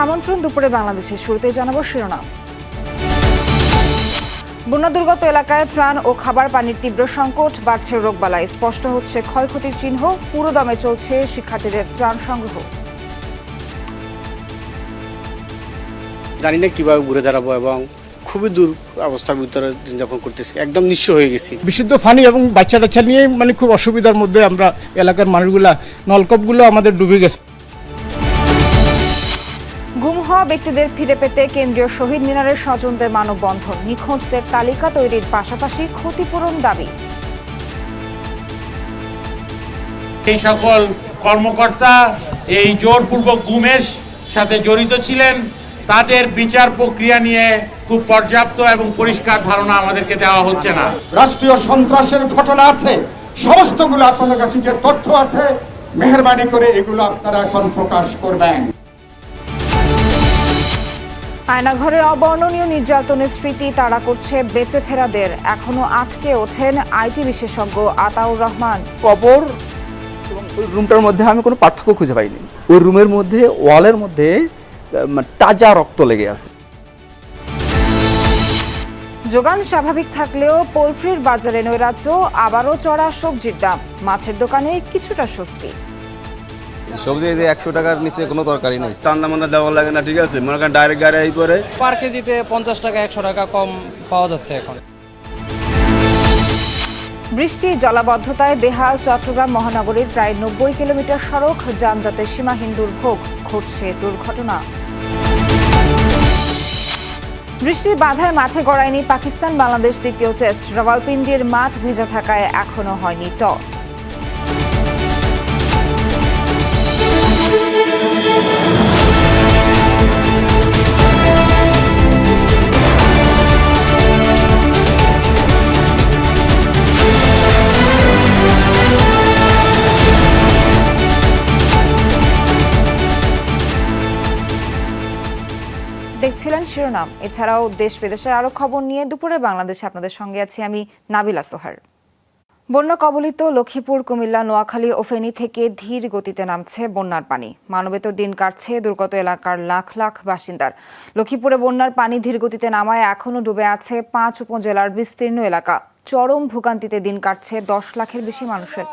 আমন্ত্রণ দুপুরে বাংলাদেশের শুরুতে জানাবো শিরোনাম। বন্যা দুর্গত এলাকায় ত্রাণ ও খাবার পানির তীব্র সংকট, বাড়ছে রোগবালাই, স্পষ্ট হচ্ছে ক্ষয়ক্ষতির চিহ্ন, পুরোদমে চলছে শিক্ষার্থীদের ত্রাণ সংগ্রহ। জানি না কিভাবে ঘুরে দাঁড়াবো এবং খুবই দূর অবস্থার ভিতরে যাপন করতেছি, একদম নিঃস্ব হয়ে গেছি। বিশুদ্ধ পানি এবং বাচ্চা টাচ্চা নিয়ে খুব অসুবিধার মধ্যে আমরা এলাকার মানুষগুলা, নলকূপগুলো আমাদের ডুবে গেছে। গুম হওয়া ব্যক্তিদের ফিরে পেতে কেন্দ্রীয় শহীদ মিনারের স্বজনদের মানববন্ধন, নিখোঁজদের তালিকা তৈরির পাশাপাশি ক্ষতিপূরণ দাবি। এই সকল কর্মকর্তা এই জোরপূর্বক গুমের সাথে জড়িত ছিলেন, তাদের বিচার প্রক্রিয়া নিয়ে খুব পর্যাপ্ত এবং পরিষ্কার ধারণা আমাদেরকে দেওয়া হচ্ছে না। রাষ্ট্রীয় সন্ত্রাসের ঘটনা আছে, সমস্তগুলো আপনাদের কাছে যে তথ্য আছে, মেহেরবানি করে এগুলো আপনারা এখন প্রকাশ করবেন। আয়নাঘরে অবর্ণনীয় নির্যাতনের স্মৃতি তাড়া করছে বেঁচে ফেরাদের, এখনো আটকে ওঠেন আইটি বিশেষজ্ঞ আতাউর রহমান। কবর এবং ওই রুমটার মধ্যে আমি কোনো পার্থক্য খুঁজে পাইনি। ওই রুমের মধ্যে ওয়ালের মধ্যে তাজা রক্ত লেগে আছে। যোগান স্বাভাবিক থাকলেও পোলট্রির বাজারে নৈরাজ্য, আবারও চড়া সবজির দাম, মাছের দোকানে কিছুটা স্বস্তি। সবজি 100 টাকার নিচে কোনো তরকারি নেই, চান্দা মান্দা দেওয়া লাগে না, ঠিক আছে, মনে করেন ডাইরেক্ট গাড়ি এই পরে পার কেজিতে 50 টাকা 100 টাকা কম পাওয়া যাচ্ছে এখন। বৃষ্টি জলাবদ্ধতায় বেহাল চট্টগ্রাম মহানগরীর প্রায় 90 কিলোমিটার সড়ক, যানজটের সীমাহীন দুর্ভোগ, ঘটছে দুর্ঘটনা। বৃষ্টির বাধায় মাঠে গড়ায়নি পাকিস্তান বাংলাদেশ দ্বিতীয় টেস্ট, রাওয়ালপিন্ডির মাঠ ভেজা থাকায় এখনো হয়নি টস। দেখছিলেন শিরোনাম। এছাড়াও দেশ বিদেশের আরো খবর নিয়ে দুপুরে বাংলাদেশে আপনাদের সঙ্গে আছি আমি নাবিলা সোহার। বন্যা কবলিত লক্ষ্মীপুর, কুমিল্লা, নোয়াখালী ও ফেনী থেকে ধীর গতিতে নামছে বন্যার পানি, মানবেতর দিন কাটছে দুর্গত এলাকার লাখ লাখ বাসিন্দার। লক্ষ্মীপুরে বন্যার পানি ধীর গতিতে নামায় এখনও ডুবে আছে 5 উপজেলার বিস্তীর্ণ এলাকা, চরম ভোগান্তিতে দিন কাটছে 10 লাখের বেশি মানুষের।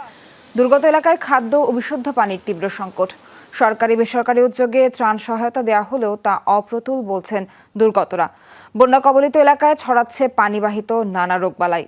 দুর্গত এলাকায় খাদ্য ও বিশুদ্ধ পানির তীব্র সংকট, সরকারি বেসরকারি উদ্যোগে ত্রাণ সহায়তা দেওয়া হলেও তা অপ্রতুল বলছেন দুর্গতরা। বন্যা কবলিত এলাকায় ছড়াচ্ছে পানিবাহিত নানা রোগবালাই।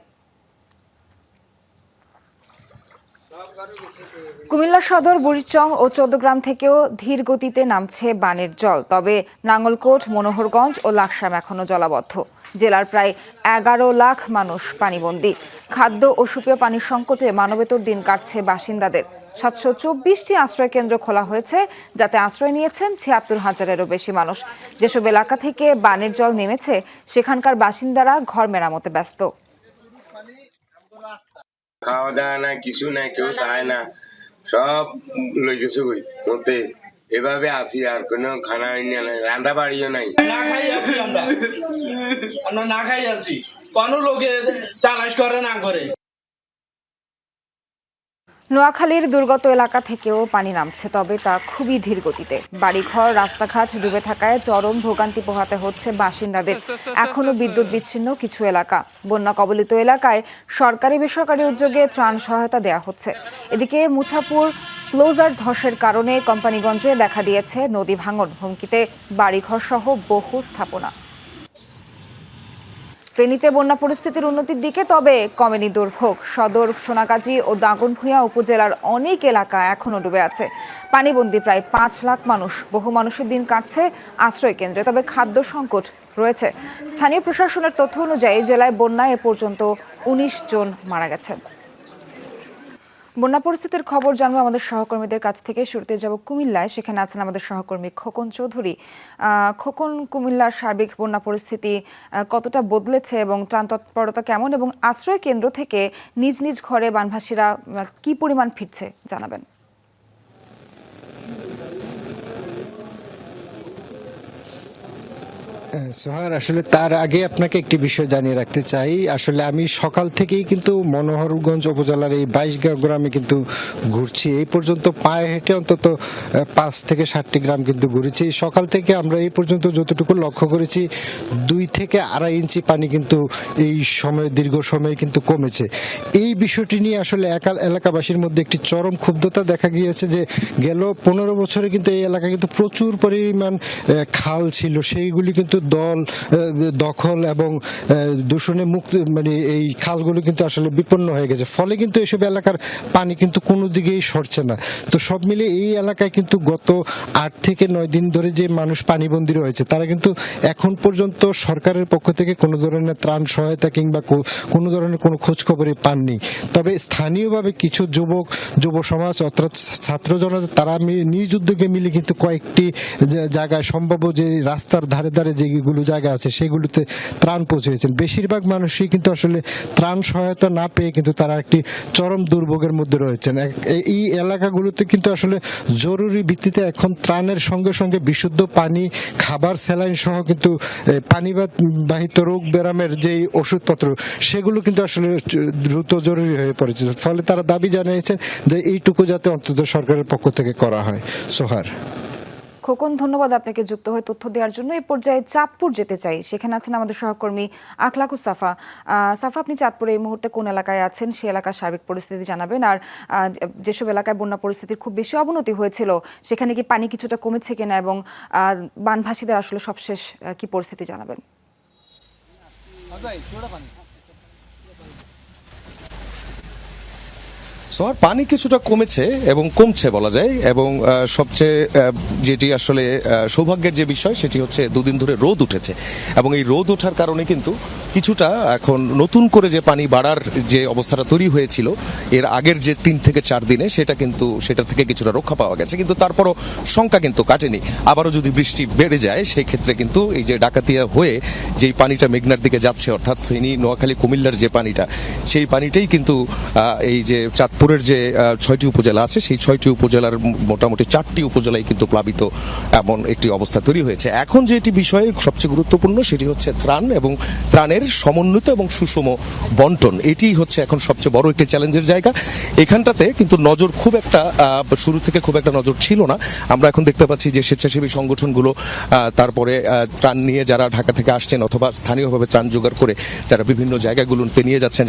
কুমিল্লা সদর, বুড়িচং ও চৌদ্দগ্রাম থেকেও ধীর গতিতে নামছে বানের জল, তবে নাঙ্গলকোট, মনোহরগঞ্জ ও লাকসাম এখনো জলাবদ্ধ। জেলার প্রায় 11 লাখ মানুষ পানিবন্দী। খাদ্য ও সুপেয় পানির সংকটে মানবেতর দিন কাটছে বাসিন্দাদের। 724টি আশ্রয় কেন্দ্র খোলা হয়েছে, যাতে আশ্রয় নিয়েছেন 76,000-এরও বেশি মানুষ। যেসব এলাকা থেকে বানের জল নেমেছে সেখানকার বাসিন্দারা ঘর মেরামতে ব্যস্ত। খাওয়া দাওয়া না, কিছু নাই, কেউ চায় না, সব লই গেছে কই মতে। এভাবে আসি, আর কোনো খানা নাই, রান্না বাড়িও নাই, না খাই আছি আমরা না খাই আছি, কোনো লোকে তালাশ করে না করে। নোয়াখালীর দুর্গত এলাকা থেকেও পানি নামছে, তবে তা খুবই ধীর গতিতে। বাড়িঘর, রাস্তাঘাট ডুবে থাকায় চরম ভোগান্তি পোহাতে হচ্ছে বাসিন্দাদের। এখনো বিদ্যুৎ বিচ্ছিন্ন কিছু এলাকা। বন্যা কবলিত এলাকায় সরকারি বেসরকারি উদ্যোগে ত্রাণ সহায়তা দেওয়া হচ্ছে। এদিকে মুছাপুর ক্লোজার ধসের কারণে কোম্পানিগঞ্জে দেখা দিয়েছে নদী ভাঙন, হুমকিতে বাড়িঘর সহ বহু স্থাপনা। ফেনীতে বন্যা পরিস্থিতির উন্নতির দিকে, তবে কমেনি দুর্ভোগ। সদর, সোনাগাজী ও দাগনভূঞা উপজেলার অনেক এলাকা এখনো ডুবে আছে। পানিবন্দী প্রায় 5 লাখ মানুষ। বহু মানুষের দিন কাটছে আশ্রয় কেন্দ্রে, তবে খাদ্য সংকট রয়েছে। স্থানীয় প্রশাসনের তথ্য অনুযায়ী জেলায় বন্যায় এ পর্যন্ত 19 জন মারা গেছেন। বন্যা পরিস্থিতির খবর জানবো আমাদের সহকর্মীদের কাছ থেকে। শুরুতে যাব কুমিল্লায়, সেখানে আছেন আমাদের সহকর্মী খোকন চৌধুরী। খোকন, কুমিল্লার সার্বিক বন্যা পরিস্থিতি কতটা বদলেছে এবং ত্রাণ তৎপরতা কেমন, এবং আশ্রয় কেন্দ্র থেকে নিজ নিজ ঘরে বানভাসীরা কি পরিমাণ ফিরছে জানাবেন। সোহার, আসলে তার আগে আপনাকে একটি বিষয় জানিয়ে রাখতে চাই। আসলে আমি সকাল থেকেই কিন্তু মনোহরগঞ্জ উপজেলার এই 22 গ্রামে কিন্তু ঘুরছি। এই পর্যন্ত পায়ে হেঁটে অন্তত 5 থেকে 7টি গ্রাম কিন্তু ঘুরেছি। সকাল থেকে আমরা এই পর্যন্ত যতটুকু লক্ষ্য করেছি 2 থেকে 2.5 ইঞ্চি পানি কিন্তু এই সময় দীর্ঘ সময়ে কিন্তু কমেছে। এই বিষয়টি নিয়ে আসলে এলাকাবাসীর মধ্যে একটি চরম ক্ষুব্ধতা দেখা গিয়েছে যে গেল 15 বছরে কিন্তু এই এলাকা কিন্তু প্রচুর পরিমাণ খাল ছিল, সেইগুলি কিন্তু দখল এবং দূষণে মুক্ত, মানে এই খালগুলো কিন্তু আসলে বিপন্ন হয়ে গেছে। ফলে কিন্তু এসব এলাকার পানি কিন্তু কোনো দিকেই সরছে না। তো সব মিলে এই এলাকায় কিন্তু গত 8 থেকে 9 দিন ধরে যে মানুষ পানিবন্দী রয়েছে তারা কিন্তু এখন পর্যন্ত সরকারের পক্ষ থেকে কোনো ধরনের ত্রাণ সহায়তা কিংবা কোনো ধরনের কোনো খোঁজ খবরই পাননি। তবে স্থানীয়ভাবে কিছু যুব সমাজ অর্থাৎ ছাত্র জনতা তারা নিজ উদ্যোগে মিলে কিন্তু কয়েকটি জায়গায় সম্ভাব্য যে রাস্তার ধারে ধারে যেগুলো জায়গা আছে সেগুলোতে ত্রাণ পৌঁছেছেন। বেশিরভাগ মানুষই কিন্তু আসলে ত্রাণ সহায়তা না পেয়ে কিন্তু তারা একটি চরম দুর্ভোগের মধ্যে রয়েছেন। এই এলাকাগুলোতে কিন্তু আসলে জরুরি ভিত্তিতে এখন ত্রাণের সঙ্গে সঙ্গে বিশুদ্ধ পানি, খাবার, স্যালাইন সহ কিন্তু পানিবাহিত রোগ ব্যারামের যে ওষুধপত্র সেগুলো কিন্তু আসলে দ্রুত জরুরি হয়ে পড়েছে। ফলে তারা দাবি জানিয়েছেন যে এইটুকু যাতে অন্তত সরকারের পক্ষ থেকে করা হয়। সোহার, খোকন, ধন্যবাদ আপনাকে যুক্ত হয়ে তথ্য দেওয়ার জন্য। এই পর্যায়ে চাঁদপুর যেতে চাই, সেখানে আছেন আমাদের সহকর্মী আখলাকুস সাফা। সাফা, আপনি চাঁদপুরে এই মুহূর্তে কোন এলাকায় আছেন, সেই এলাকার সার্বিক পরিস্থিতি জানাবেন। আর যেসব এলাকায় বন্যা পরিস্থিতির খুব বেশি অবনতি হয়েছিল সেখানে কি পানি কিছুটা কমেছে কিনা এবং বানভাসীদের আসলে সবশেষ কি পরিস্থিতি জানাবেন। সোহার, পানি কিছুটা কমেছে এবং কমছে বলা যায়, এবং সবচেয়ে যেটি আসলে সৌভাগ্যের যে বিষয় সেটি হচ্ছে 2 দিন ধরে রোদ উঠেছে, এবং এই রোদ ওঠার কারণে কিন্তু কিছুটা এখন নতুন করে যে পানি বাড়ার যে অবস্থাটা তৈরি হয়েছিল এর আগের যে 3 থেকে 4 দিনে সেটা থেকে কিছুটা রক্ষা পাওয়া গেছে। কিন্তু তারপরও শঙ্কা কিন্তু কাটেনি, আবারও যদি বৃষ্টি বেড়ে যায় সেই ক্ষেত্রে কিন্তু এই যে ডাকাতিয়া হয়ে যেই পানিটা মেঘনার দিকে যাচ্ছে, অর্থাৎ ফেনী, নোয়াখালী, কুমিল্লার যে পানিটা, সেই পানিটাই কিন্তু এই যে চাঁদপুরের যে 6টি উপজেলা আছে সেই 6টি উপজেলার মোটামুটি 4টি উপজেলায় কিন্তু প্লাবিত এমন একটি অবস্থা তৈরি হয়েছে। এখন যেটি বিষয় সবচেয়ে গুরুত্বপূর্ণ সেটি হচ্ছে ত্রাণ এবং ত্রাণের সমন্বিত এবং সুষম বন্টন। এটি হচ্ছে এখন সবচেয়ে বড় একটি চ্যালেঞ্জের জায়গা। এখানটাতে কিন্তু নজর খুব একটা শুরু থেকে খুব একটা নজর ছিল না। আমরা এখন দেখতে পাচ্ছি যে স্বেচ্ছাসেবী সংগঠনগুলো, তারপরে ত্রাণ নিয়ে যারা ঢাকা থেকে আসছেন অথবা স্থানীয়ভাবে ত্রাণ জোগাড় করে যারা বিভিন্ন জায়গাগুলোতে নিয়ে যাচ্ছেন।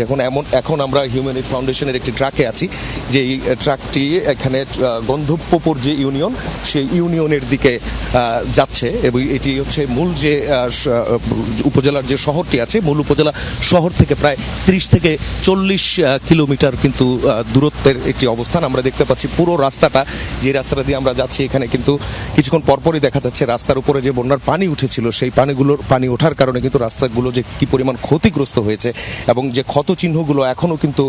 এখন আমরা হিউম্যান রাইটস ফাউন্ডেশনের একটি ট্রাকে আছি, যে এই ট্রাকটি এখানে গন্ধব্যপুর যে ইউনিয়ন সেই ইউনিয়নের দিকে যাচ্ছে, এবং এটি হচ্ছে মূল যে উপজেলার যে শহরটি আছে, মূল উপজেলা শহর থেকে প্রায় 30 থেকে 40 কিলোমিটার কিন্তু দূরত্বের একটি অবস্থান। আমরা দেখতে পাচ্ছি পুরো রাস্তাটা, যে রাস্তাটা দিয়ে আমরা যাচ্ছি, এখানে কিন্তু কিছুক্ষণ পরপরই দেখা যাচ্ছে রাস্তার উপরে যে বন্যার পানি উঠেছিল সেই পানি ওঠার কারণে কিন্তু রাস্তাগুলো যে কি পরিমাণ ক্ষতিগ্রস্ত হয়েছে এবং যে ক্ষত চিহ্নগুলো এখনো কিন্তু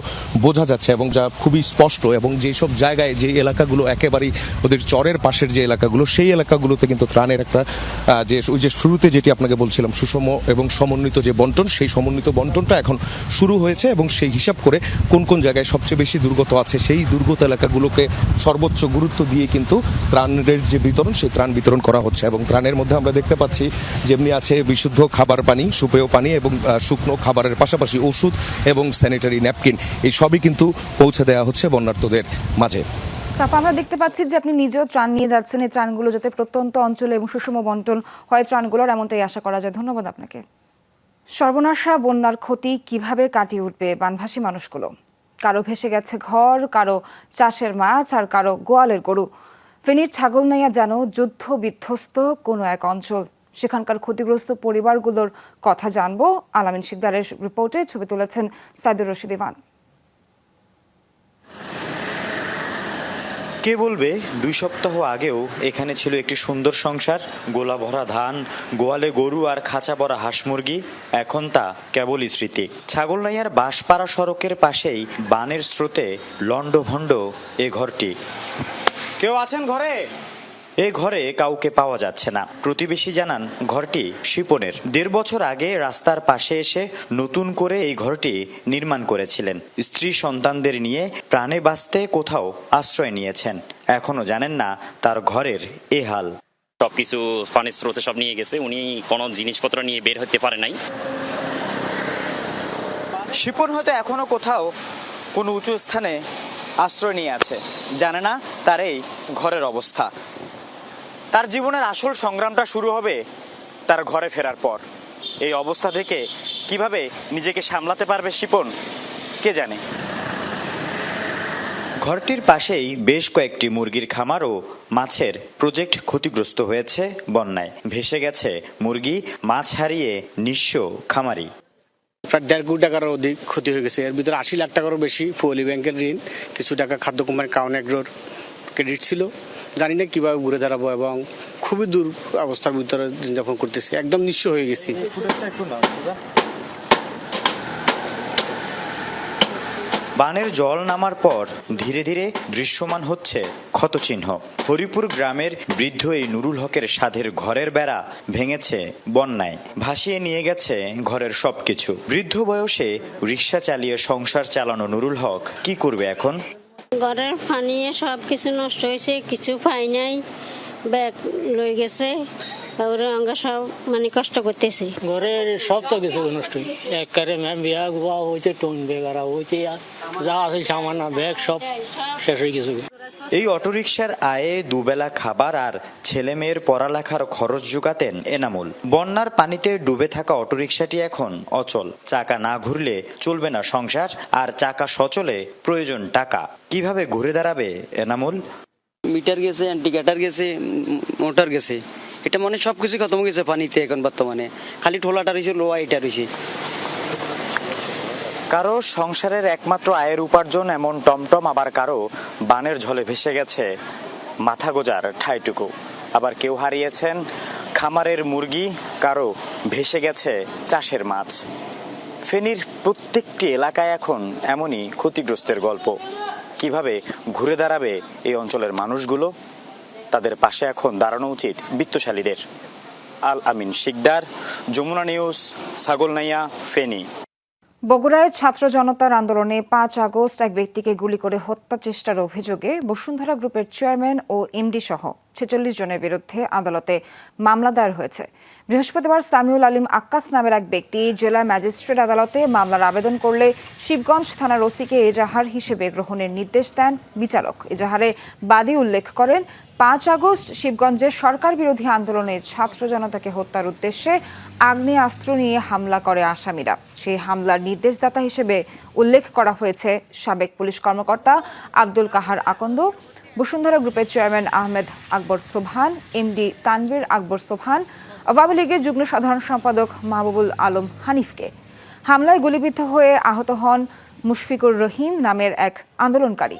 বোঝা যাচ্ছে, এবং যা খুবই স্পষ্ট। এবং যেসব জায়গায় যে এলাকাগুলো একেবারেই ওদের চরের পাশের যে এলাকাগুলো, সেই এলাকাগুলোতে কিন্তু ত্রাণের একটা যে ওই যে শুরুতে যেটি আপনাকে বলছিলাম সুষম এবং সমন্বিত যে বন্টন, সেই সমন্বিত বন্টনটা এখন শুরু হয়েছে, এবং সেই হিসাব করে কোন কোন জায়গায় সবচেয়ে বেশি দুর্গত আছে সেই দুর্গত এলাকাগুলোকে সর্বোচ্চ গুরুত্ব দিয়ে কিন্তু ত্রাণের যে বিতরণ, সেই ত্রাণ বিতরণ করা হচ্ছে। এবং ত্রাণের মধ্যে আমরা দেখতে পাচ্ছি যেমনি আছে বিশুদ্ধ খাবার পানি, সুপেয় পানি এবং শুকনো খাবারের পাশাপাশি ওষুধ এবং স্যানিটারি ন্যাপকিন, এই সবই কিন্তু পৌঁছে দেওয়া হচ্ছে বন্যার্তদের মাঝে। সাফা, আমরা দেখতে পাচ্ছি যে আপনি নিজেও ত্রাণ নিয়ে যাচ্ছেন। এই ত্রাণগুলো যাতে প্রত্যন্ত অঞ্চলে এবং সুষম বন্টন হয় ত্রাণগুলোর, এমনটাই আশা করা যায়। ধন্যবাদ আপনাকে। সর্বনাশা বন্যার ক্ষতি কিভাবে কাটিয়ে উঠবে বানভাসী মানুষগুলো? কারো ভেসে গেছে ঘর, কারো চাষের মাছ, আর কারো গোয়ালের গরু। ফেনীর ছাগলনাইয়া যেন যুদ্ধ বিধ্বস্ত কোনো এক অঞ্চল। সেখানকার ক্ষতিগ্রস্ত পরিবারগুলোর কথা জানবো। আলামিন শিকদারের রিপোর্টে ছবি তুলেছেন সাইদুর রশিদ ইভান। কে বলবে 2 সপ্তাহ আগেও এখানে ছিল একটি সুন্দর সংসার, গোলা ভরা ধান, গোয়ালে গরু আর খাঁচা ভরা হাঁস মুরগি। এখন তা কেবলই স্মৃতি। ছাগলনাইয়ার বাঁশপাড়া সড়কের পাশেই বানের স্রোতে লন্ডভন্ড এ ঘরটি। কেউ আছেন ঘরে? এ ঘরে কাউকে পাওয়া যাচ্ছে না। প্রতিবেশী জানান ঘরটি শিপনের। 1.5 বছর আগে রাস্তার পাশে এসে নতুন করে এই ঘরটি নির্মাণ করেছিলেন। স্ত্রী সন্তানদের নিয়ে প্রাণে বাঁচতে কোথাও আশ্রয় নিয়েছেন। এখনো জানেন না তার ঘরের এ হাল। সবকিছু পানির স্রোতে সব নিয়ে গেছে, উনি কোনো জিনিসপত্র নিয়ে বের হতে পারে নাই। শিপন হয়তো এখনো কোথাও কোনো উঁচু স্থানে আশ্রয় নিয়ে আছে, জানে না তার এই ঘরের অবস্থা। তার জীবনের আসল সংগ্রামটা শুরু হবে তার ঘরে ফেরার পর। এই অবস্থা থেকে কিভাবে নিজেকে সামলাতে পারবে শিপন, কে জানে। ঘরটির পাশেই বেশ কয়েকটি মুরগির খামার ও মাছের প্রজেক্ট ক্ষতিগ্রস্ত হয়েছে বন্যায়। ভেসে গেছে মুরগি, মাছ হারিয়ে নিঃস্ব খামারি। প্রায় 1.5 কোটি টাকার অধিক ক্ষতি হয়ে গেছে। এর ভিতরে 80 লাখ টাকারও বেশি পল্লী ব্যাংকের ঋণ, কিছু টাকা খাদ্য কোম্পানির ক্রাউন এগ্রোর ক্রেডিট ছিল। জানি না কিভাবে ঘুরে দাঁড়াবো এবং খুবই দূর অবস্থার ভিতরে জীবনযাপন করতেছি, একদম নিঃস্ব হয়ে গেছি। বানের জল নামার পর ধীরে ধীরে দৃশ্যমান হচ্ছে ক্ষতচিহ্ন। হরিপুর গ্রামের বৃদ্ধ এই নুরুল হকের সাধের ঘরের বেড়া ভেঙেছে বন্যায়, ভাসিয়ে নিয়ে গেছে ঘরের সবকিছু। বৃদ্ধ বয়সে রিক্সা চালিয়ে সংসার চালানো নুরুল হক কি করবে এখন? ঘরের পানি সব কিছু নষ্ট হয়েছে, কিছু পাই নাই, ব্যাগ লয়ে গেছে, সব মানে কষ্ট করতেছি। ঘরের সব তো কিছু নষ্ট একবারে বিয়া গুয়া হয়েছে, টোন বেগারা হয়েছে, যা আছে সামান্য ব্যাগ সব শেষ হয়ে গেছে। এই অটোরিকশার আয়ে দুবেলা খাবার আর ছেলে মেয়ের পড়ালেখার খরচ জোগাতেন এনামুল। বন্যার পানিতে ডুবে থাকা অটোরিকশাটি এখন অচল। চাকা না ঘুরলে চলবে না সংসার, আর চাকা সচলে প্রয়োজন টাকা। কিভাবে ঘুরে দাঁড়াবে এনামুল? মিটার গেছে, ইন্ডিকেটর গেছে, মোটর গেছে, এটা মানে সবকিছু খতম হয়ে গেছে পানিতে। এখন বর্তমানে খালি ঠোলাটা রয়েছে, লোয়া এটা রয়েছে। কারো সংসারের একমাত্র আয়ের উপার্জন এমন টমটম, আবার কারো বানের ঝলে ভেসে গেছে মাথা গোজার ঠাইটুকু। আবার কেউ হারিয়েছেন খামারের মুরগি, কারো ভেসে গেছে চাষের মাছ। ফেনীর প্রত্যেকটি এলাকায় এখন এমনই ক্ষতিগ্রস্তের গল্প। কিভাবে ঘুরে দাঁড়াবে এই অঞ্চলের মানুষগুলো? তাদের পাশে এখন দাঁড়ানো উচিত বিত্তশালীদের। আল আমিন শিকদার, যমুনা নিউজ, ছাগলনাইয়া, ফেনী। বগুড়ায় ছাত্র জনতার আন্দোলনে 5 আগস্ট এক ব্যক্তিকে গুলি করে হত্যা চেষ্টার অভিযোগে বসুন্ধরা গ্রুপের চেয়ারম্যান ও এমডি সহ 46 জনের বিরুদ্ধে আদালতে মামলা দায়ের হয়েছে। বৃহস্পতিবার সামিউল আলিম আক্কাস নামের এক ব্যক্তি জেলা ম্যাজিস্ট্রেট আদালতে মামলার আবেদন করলে শিবগঞ্জ থানার ওসিকে এজাহার হিসেবে গ্রহণের নির্দেশ দেন বিচারক। এজাহারে বাদী উল্লেখ করেন, 5 আগস্ট শিবগঞ্জের সরকার বিরোধী আন্দোলনে ছাত্র জনতাকে হত্যার উদ্দেশ্যে আগ্নেয়াস্ত্র নিয়ে হামলা করে আসামিরা। সেই হামলার নির্দেশদাতা হিসেবে উল্লেখ করা হয়েছে সাবেক পুলিশ কর্মকর্তা আব্দুল কাহার আকন্দ, বসুন্ধরা গ্রুপের চেয়ারম্যান আহমেদ আকবর সোবহান, এমডি তানভীর আকবর সোবহান, আওয়ামী লীগের যুগ্ম সাধারণ সম্পাদক মাহবুবুল আলম হানিফকে। হামলায় গুলিবিদ্ধ হয়ে আহত হন মুশফিকুর রহিম নামের এক আন্দোলনকারী।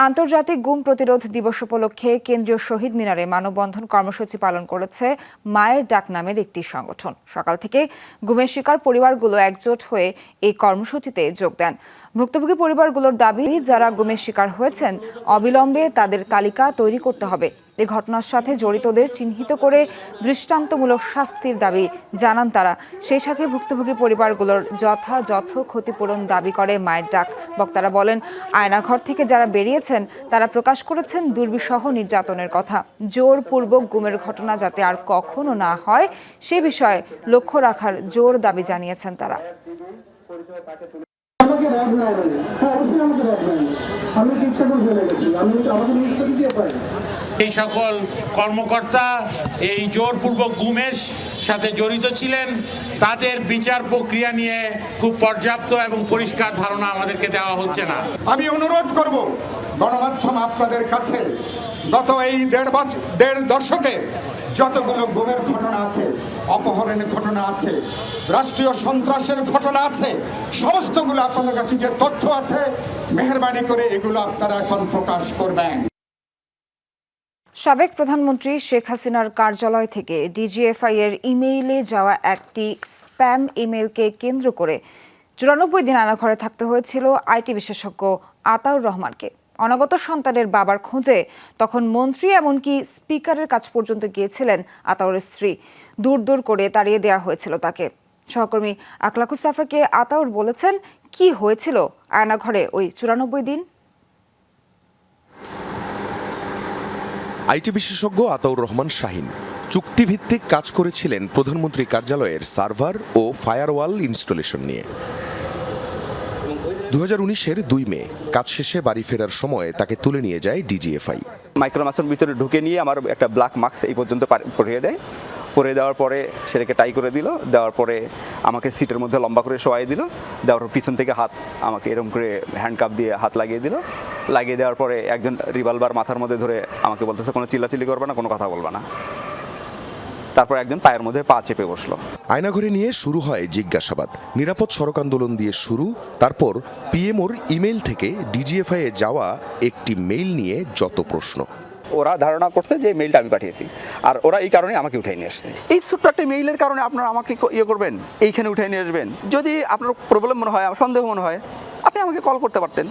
আন্তর্জাতিক গুম প্রতিরোধ দিবস উপলক্ষে কেন্দ্রীয় শহীদ মিনারে মানববন্ধন কর্মসূচি পালন করেছে মায়ের ডাক নামের একটি সংগঠন। সকাল থেকে গুমের শিকার পরিবারগুলো একজোট হয়ে এই কর্মসূচিতে যোগ দেন। ভুক্তভোগী পরিবারগুলোর দাবি, যারা গুমের শিকার হয়েছেন অবিলম্বে তাদের তালিকা তৈরি করতে হবে। এই ঘটনার সাথে জড়িতদের চিহ্নিত করে দৃষ্টান্তমূলক শাস্তির দাবি জানান তারা। সেই সাথে ভুক্তভোগী পরিবারগুলোর যথাযথ ক্ষতিপূরণ দাবি করে মায়ের ডাক। বক্তারা বলেন, আয়নাঘর থেকে যারা বেরিয়েছেন তারা প্রকাশ করেছেন দুর্বিষহ নির্যাতনের কথা। জোরপূর্বক গুমের ঘটনা যাতে আর কখনো না হয় সে বিষয়ে লক্ষ্য রাখার জোর দাবি জানিয়েছেন তারা। আমাকে র্যাব নাই, অবশ্যই আমাকে র্যাব নাই, আমি ইচ্ছা করে চলে গেছি, আমি আমাকে নিজে থেকে দিয়ে পাই। এই সকল কর্মকর্তা এই জোরপূর্বক গুমের সাথে জড়িত ছিলেন, তাদের বিচার প্রক্রিয়া নিয়ে খুব পর্যাপ্ত এবং পরিষ্কার ধারণা আমাদেরকে দেওয়া হচ্ছে না। আমি অনুরোধ করব গণমাধ্যম আপনাদের কাছে, গত এই দেড় দশকে যতগুলো গুমের ঘটনা আছে, অপহরণের ঘটনা আছে, রাষ্ট্রীয় সন্ত্রাসের ঘটনা আছে, সমস্তগুলো আপনাদের কাছে যে তথ্য আছে, মেহেরবানি করে এগুলো আপনারা এখন প্রকাশ করবেন। সাবেক প্রধানমন্ত্রী শেখ হাসিনার কার্যালয় থেকে ডিজিএফআই এর ইমেইলে যাওয়া একটি স্প্যাম ইমেইলকে কেন্দ্র করে 94 দিন আয়নাঘরে থাকতে হয়েছিল আইটি বিশেষজ্ঞ আতাউর রহমানকে। অনাগত সন্তানের বাবার খোঁজে তখন মন্ত্রী এমনকি স্পিকারের কাছ পর্যন্ত গিয়েছিলেন আতাউরের স্ত্রী। দূর দূর করে তাড়িয়ে দেওয়া হয়েছিল তাকে। সহকর্মী আকলাকুস সাফাকে আতাউর বলেছেন, কি হয়েছিল আয়নাঘরে ওই 94 দিন। আইটি বিশেষজ্ঞ আতাউর রহমান শাহিন চুক্তিভিত্তিক কাজ করেছিলেন প্রধানমন্ত্রী কার্যালয়ের সার্ভার ও ফায়ারওয়াল ইনস্টলেশন নিয়ে। 2019-এর 2 মে কাজ শেষে বাড়ি ফেরার সময় তাকে তুলে নিয়ে যায় ডিজিএফআই। মাইক্রোমাসের ভিতরে ঢুকে নিয়ে আমার একটা ব্ল্যাক মাস্ক এই পর্যন্ত পরিয়ে দেয়। পরে দেওয়ার পরে সেটাকে টাই করে দিল, দেওয়ার পরে আমাকে সিটের মধ্যে লম্বা করে শোয়াই দিল, দেওয়ার পর পিছন থেকে হাত আমাকে এরকম করে হ্যান্ডকাপ দিয়ে হাত লাগিয়ে দিল। লাগিয়ে দেওয়ার পরে একজন রিভলভার মাথার মধ্যে ধরে আমাকে বলতেছে কোনো চিল্লাচিল্লি করবে না, কোনো কথা বলবে না। তারপর একজন পায়ের মধ্যে পা চেপে বসলো। আয়নাঘরে নিয়ে শুরু হয় জিজ্ঞাসাবাদ। নিরাপদ সড়ক আন্দোলন দিয়ে শুরু, তারপর পিএমওর ইমেইল থেকে ডিজিএফআই এ যাওয়া একটি মেইল নিয়ে যত প্রশ্ন। ওরা ধারণা করছে যে মেইলটা আমি পাঠিয়েছি, আর ওরা এই কারণে আমাকে উঠাই নিয়ে আসছে। এই ছোট্ট একটা মেইলের কারণে আপনারা আমাকে ইয়ে করবেন, এইখানে উঠাই নিয়ে আসবেন। যদি আপনার প্রবলেম মনে হয়, সন্দেহ মনে হয়, আপনি আমাকে কল করতে পারতেন।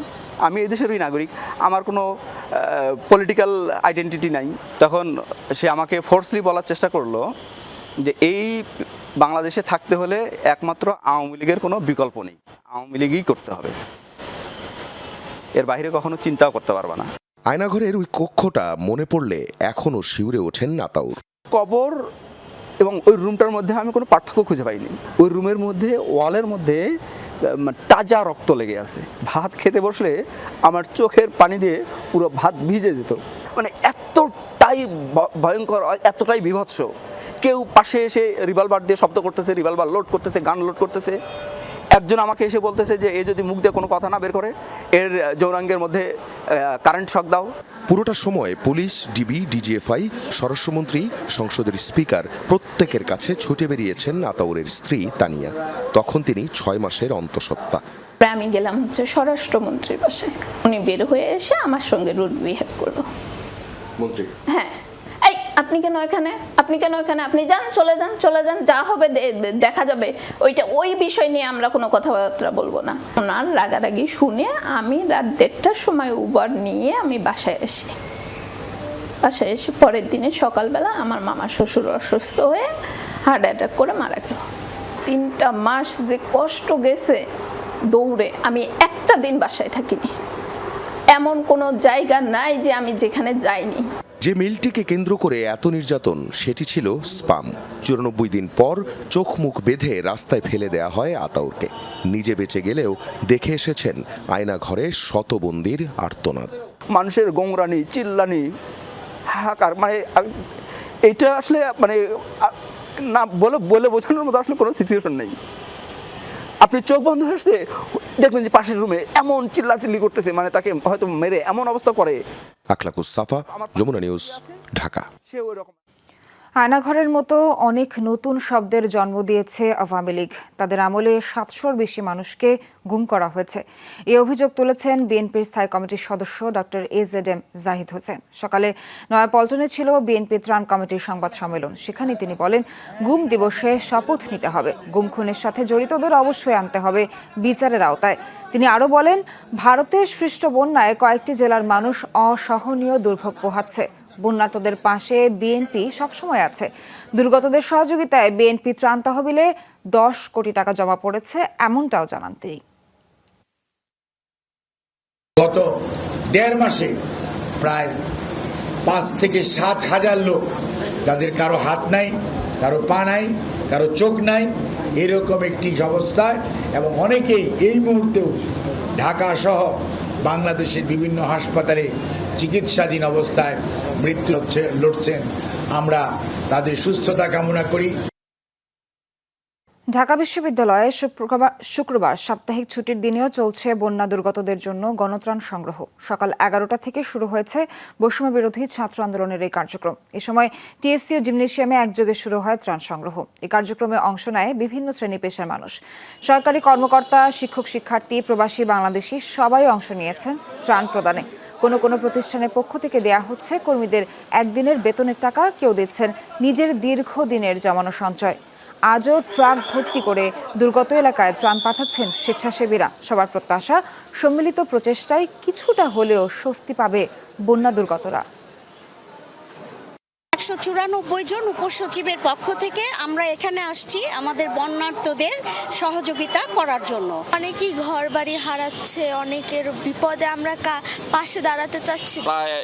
আমি এই দেশেরই নাগরিক, আমার কোনো পলিটিক্যাল আইডেন্টিটি নাই। তখন সে আমাকে ফোর্সলি বলার চেষ্টা করলো যে এই বাংলাদেশে থাকতে হলে একমাত্র আওয়ামী লীগের কোনো বিকল্প নেই, আওয়ামী লীগই করতে হবে, এর বাইরে কখনো চিন্তাও করতে পারবে না। আয়নাঘরের ওই কক্ষটা মনে পড়লে এখনো শিউরে ওঠেন আতাউর। কবর এবং ওই রুমটার মধ্যে আমি কোনো পার্থক্য খুঁজে পাইনি। ওই রুমের মধ্যে ওয়ালের মধ্যে তাজা রক্ত লেগে আছে। ভাত খেতে বসলে আমার চোখের পানি দিয়ে পুরো ভাত ভিজে যেত। মানে এতটাই ভয়ঙ্কর, এতটাই বীভৎস। কেউ পাশে এসে রিভলভার দিয়ে শব্দ করতেছে, রিভলভার লোড করতেছে, গান লোড করতেছে। একজন আমাকে এসে বলতেছে যে এ যদি মুখ দিয়ে কোনো কথা না বের করে এর যৌনাঙ্গের মধ্যে কারেন্ট শক দাও। পুরোটা সময় পুলিশ, ডিবি, ডিজিএফআই, স্বরাষ্ট্রমন্ত্রী, সংসদের স্পিকার প্রত্যেকের কাছে ছুটে বেরিয়েছেন আতাউরের স্ত্রী তানিয়া। তখন তিনি 6 মাসের অন্তঃসত্ত্বা। আমি গেলাম হচ্ছে স্বরাষ্ট্রমন্ত্রীর বাসায়। উনি বের হয়ে এসে আমার সঙ্গে রুড বিহেভ করলো। মন্ত্রী? হ্যাঁ, এই আপনি কেন এখানে, আপনি কেন এখানে, আপনি যান, চলে যান, চলে যান, যা হবে দেখা যাবে। ওই বিষয় নিয়ে আমরা কোনো কথাবার্তা বলবো না। ওনার রাগারাগি শুনে আমি রাত 1:30টার সময় উবার নিয়ে আমি বাসায় আসি। বাসায় এসে পরের দিনে সকালবেলা আমার মামা শ্বশুর অসুস্থ হয়ে হার্ট অ্যাটাক করে মারা গেল। 3টা মাস যে কষ্ট গেছে দৌড়ে, আমি একটা দিন বাসায় থাকিনি। এমন কোনো জায়গা নাই যে আমি যেখানে যাইনি। যে মিলটিকে কেন্দ্র করে এত নির্যাতন, সেটি ছিল স্পাম। 94 দিন পর চোখ মুখ বেঁধে রাস্তায় ফেলে দেয়া হয় আতাউরকে। নিজে বেঁচে গেলেও দেখে এসেছেন আয়না ঘরে শতবন্দির আর্তনাদ। মানুষের গোংরানি, চিল্লানি, হাহাকার, মানে এটা আসলে মানে না বলে বোঝানোর মতো আসলে কোনো সিচুয়েশন নেই। আপনি চোখ বন্ধ হয়েছে, দেখবেন যে পাশের রুমে এমন চিল্লাচিল্লি করতেছে, মানে তাকে হয়তো মেরে এমন অবস্থা করে। আখলাকুস সাফা, যমুনা নিউজ, ঢাকা। আয়নাঘরের মতো অনেক নতুন শব্দের জন্ম দিয়েছে আওয়ামী লীগ। তাদের আমলে 700-র বেশি মানুষকে গুম করা হয়েছে। এই অভিযোগ তুলেছেন বিএনপির স্থায়ী কমিটির সদস্য ডক্টর AZM জাহিদ হোসেন। সকালে নয়াপল্টনে ছিল বিএনপি ত্রাণ কমিটির সংবাদ সম্মেলন। সেখানে তিনি বলেন, গুম দিবসে শপথ নিতে হবে, গুম খুনের সাথে জড়িতদের অবশ্যই আনতে হবে বিচারের আওতায়। তিনি আরও বলেন, ভারতের সৃষ্ট বন্যায় কয়েকটি জেলার মানুষ অসহনীয় দুর্ভোগ পোহাচ্ছে। বন্যার্তদের পাশে বিএনপি সবসময় আছে। দুর্গতদের সহযোগিতায় বিএনপি ত্রাণ তহবিলে 10 কোটি টাকা জমা পড়েছে, এমনটাও জানান তিনি। গত 1.5 মাসে প্রায় 5 থেকে 7 হাজার লোক, যাদের কারো হাত নাই, কারো পা নাই, কারো চোখ নাই, এরকম একটি অবস্থায়, এবং অনেকেই এই মুহূর্তেও ঢাকা সহ বাংলাদেশের বিভিন্ন হাসপাতালে চিকিৎসাধীন অবস্থায় মৃত্যু লড়ছেন। আমরা তাদের সুস্থতা কামনা করি। ঢাকা বিশ্ববিদ্যালয়ে শুক্রবার সাপ্তাহিক ছুটির দিনেও চলছে বন্যা দুর্গতদের জন্য গণত্রাণ সংগ্রহ। সকাল 11টা থেকে শুরু হয়েছে বৈষম্য বিরোধী ছাত্র আন্দোলনের এই কার্যক্রম। এ সময় টিএসসি ও জিমনেশিয়ামে একযোগে শুরু হয় ত্রাণ সংগ্রহ। এই কার্যক্রমে অংশ নেয় বিভিন্ন শ্রেণী পেশার মানুষ। সরকারি কর্মকর্তা, শিক্ষক, শিক্ষার্থী, প্রবাসী বাংলাদেশি সবাই অংশ নিয়েছেন ত্রাণ প্রদানে। কোনো প্রতিষ্ঠানের পক্ষ থেকে দেয়া হচ্ছে কর্মীদের একদিনের বেতনের টাকা, কেউ দিচ্ছেন নিজের দীর্ঘদিনের জমানো সঞ্চয়। আজও ট্রাক ভর্তি করে দুর্গত এলাকায় ত্রাণ পাঠাচ্ছেন স্বেচ্ছাসেবীরা। সবার প্রত্যাশা, সম্মিলিত প্রচেষ্টায় কিছুটা হলেও স্বস্তি পাবে বন্যা দুর্গতরা। 194 জন উপসচিবের পক্ষ থেকে আমরা এখানে আসছি আমাদের বন্যার্তদের সহযোগিতা করার জন্য। অনেকেই ঘর বাড়ি হারাচ্ছে, অনেকের বিপদে আমরা পাশে দাঁড়াতে চাচ্ছি। প্রায়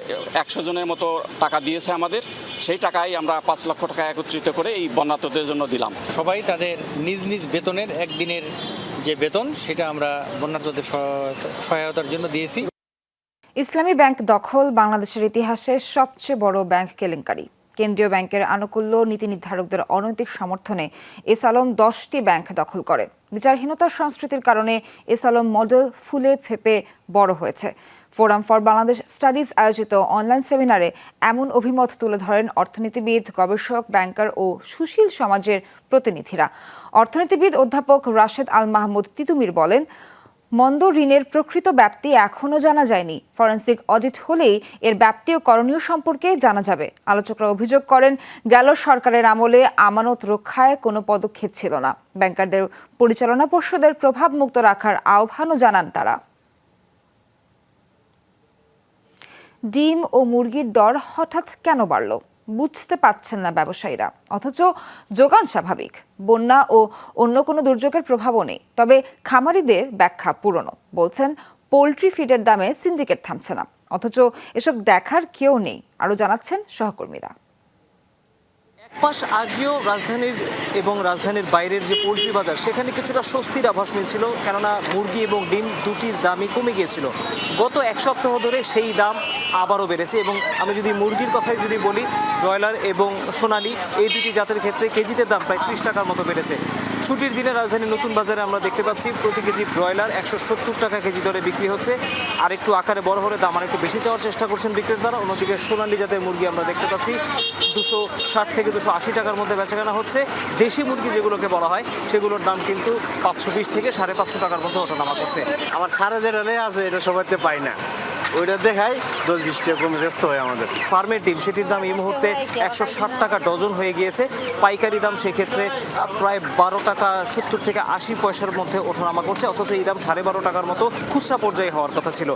100 জনের মতো টাকা দিয়েছে আমাদের, সেই টাকাই আমরা 5 লক্ষ টাকা একত্রিত করে এই বন্যার্তদের জন্য দিলাম। সবাই তাদের নিজ নিজ বেতনের একদিনের যে বেতন সেটা আমরা বন্যার্তদের সহায়তার জন্য দিয়েছি। ইসলামী ব্যাংক দখল বাংলাদেশের ইতিহাসে সবচেয়ে বড় ব্যাংক কেলেঙ্কারি। কেন্দ্রীয় ব্যাংকের আনুকূল্য নীতি নির্ধারকদের অনৈতিক সমর্থনে এস আলম 10টি ব্যাংক দখল করে। বিচারহীনতার সংস্কৃতির কারণে এস আলম মডেল ফুলে ফেপে বড় হয়েছে। ফোরাম ফর বাংলাদেশ স্টাডিজ আয়োজিত অনলাইন সেমিনারে এমন অভিমত তুলে ধরেন অর্থনীতিবিদ, গবেষক, ব্যাংকার ও সুশীল সমাজের প্রতিনিধিরা। অর্থনীতিবিদ অধ্যাপক রাশেদ আল মাহমুদ তিতুমির বলেন, মন্দ ঋণের প্রকৃত ব্যাপ্তি এখনও জানা যায়নি। ফরেনসিক অডিট হলেই এর ব্যাপ্তি ও করণীয় সম্পর্কে জানা যাবে। আলোচকরা অভিযোগ করেন, গেল সরকারের আমলে আমানত রক্ষায় কোনো পদক্ষেপ ছিল না। ব্যাংকারদের পরিচালনা পর্ষদের প্রভাব মুক্ত রাখার আহ্বানও জানান তারা। ডিম ও মুরগির দর হঠাৎ কেন বাড়ল বুঝতে পারছেন না ব্যবসায়ীরা, অথচ যোগান স্বাভাবিক। বন্যা ও অন্য কোনো দুর্যোগের প্রভাবও নেই। তবে খামারিদের ব্যাখ্যা পুরনো, বলছেন পোলট্রি ফিডের দামে সিন্ডিকেট থামছে না, অথচ এসব দেখার কেউ নেই। আরও জানাচ্ছেন সহকর্মীরা। মাস আগেও রাজধানীর এবং রাজধানীর বাইরের যে পোলট্রি বাজার সেখানে কিছুটা স্বস্তির আভাস মিলছিল, কেননা মুরগি এবং ডিম দুটির দামই কমে গিয়েছিল। গত এক সপ্তাহ ধরে সেই দাম আবারও বেড়েছে। এবং আমি যদি মুরগির কথাই যদি বলি, ব্রয়লার এবং সোনালী এই দুটি জাতের ক্ষেত্রে কেজিতে দাম প্রায় 30 টাকার মতো বেড়েছে। ছুটির দিনে রাজধানীর নতুন বাজারে আমরা দেখতে পাচ্ছি প্রতি কেজি ব্রয়লার 170 টাকা কেজি দরে বিক্রি হচ্ছে। আর একটু আকারে বড় হলে দাম আর একটু বেশি চাওয়ার চেষ্টা করছেন বিক্রেতারা। অন্যদিকে সোনালী জাতের মুরগি আমরা দেখতে পাচ্ছি 260 থেকে 280 টাকার মধ্যে বেচাকেনা হচ্ছে। দেশি মুরগি যেগুলোকে বলা হয় সেগুলোর দাম কিন্তু 520 থেকে 550 টাকার মধ্যে ওঠানামা করছে। আমার ছাড়া যেটা আছে এটা সবাইতে পাই না, ওইটা দেখাই 10-20 টাকা কমে ব্যস্ত হয় আমাদের। ফার্মের ডিম সেটির দাম এই মুহূর্তে 160 টাকা ডজন হয়ে গিয়েছে। পাইকারি দাম সেক্ষেত্রে প্রায় 12 টাকা 70 থেকে 80 পয়সার মধ্যে ওঠানামা করছে, অথচ এই দাম 12.5 টাকার মতো খুচরা পর্যায়ে হওয়ার কথা ছিল।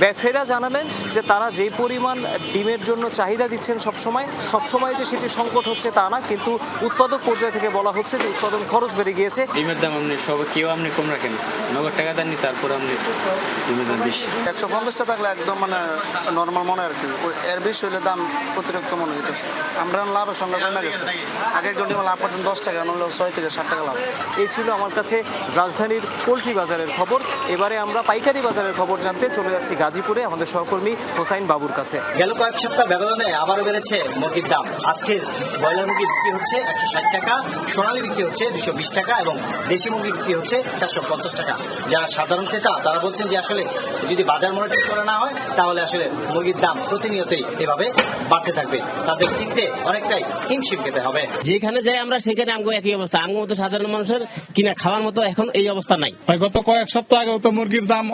ব্যবসায়ীরা জানালেন যে তারা যে পরিমাণ ডিমের জন্য চাহিদা দিচ্ছেন সবসময় যে সেটি সংকট হচ্ছে তা না, কিন্তু উৎপাদক পর্যায় থেকে বলা হচ্ছে যে উৎপাদন খরচ বেড়ে গিয়েছে। ডিমের দাম আপনি কেউ আপনি কম রাখেন, নগদ টাকা দেননি, তারপর আপনি ডিমের দাম বেশি। 150 টাকা থাকলে একদম মানে নর্মাল মনে আর কি, এর বেশি হলে দাম অতিরিক্ত মনে হইতেছে। আমরা লাভের সঙ্গে কমে গেছে, আগে একজন ডিমে লাভ করতেন 10 টাকা, নইলে 6 থেকে 7 টাকা লাভ। এই ছিল আমার কাছে রাজধানীর পোলট্রি বাজারের খবর। এবারে আমরা পাইকারি বাজারের খবর জানতে চলে যাচ্ছি গাজীপুরে আমাদের সহকর্মী হোসাইন বাবুর কাছে। গেল কয়েক সপ্তাহ ব্যবধানে আবারও বেড়েছে মুরগির দাম। আজকে ব্রয়লার মুরগি বিক্রি হচ্ছে 160 টাকা, সোনালী বিক্রি হচ্ছে 220 টাকা এবং দেশি মুরগি বিক্রি হচ্ছে 450 টাকা। যারা সাধারণ ক্রেতা তারা বলছেন যে আসলে যদি বাজার মনিটর করা না হয় তাহলে আসলে মুরগির দাম প্রতিনিয়তই এভাবে বাড়তে থাকবে, তাদের কিনতে অনেকটাই হিমশিম খেতে হবে। যেখানে যাই আমরা সেখানে আমগো একই অবস্থা, আমগো মতো সাধারণ মানুষের কিনা খাওয়ার মতো এখন এই অবস্থা নাই। গত কয়েক সপ্তাহ আগেও তো মুরগির দাম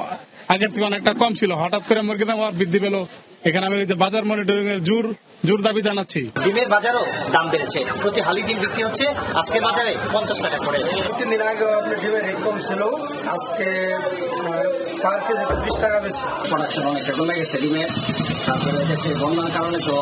আগের থেকে অনেকটা কম ছিল, হঠাৎ করে মুরগির দাম আবার বৃদ্ধি পেল। এখানে আমি বাজার মনিটরিং এর জোর দাবি জানাচ্ছি। ডিমের বাজারও দাম বেড়েছে, প্রতি হালি ডিম বিক্রি হচ্ছে আজকের বাজারে 50 টাকা করে। 3 দিন আগে ডিমের রেট কম ছিল, আজকে 4 কেজি 20 টাকা বেশি। প্রোডাকশন অনেকটা কমে গেছে ডিমের, তারপরে দেশে বন্যার কারণে তো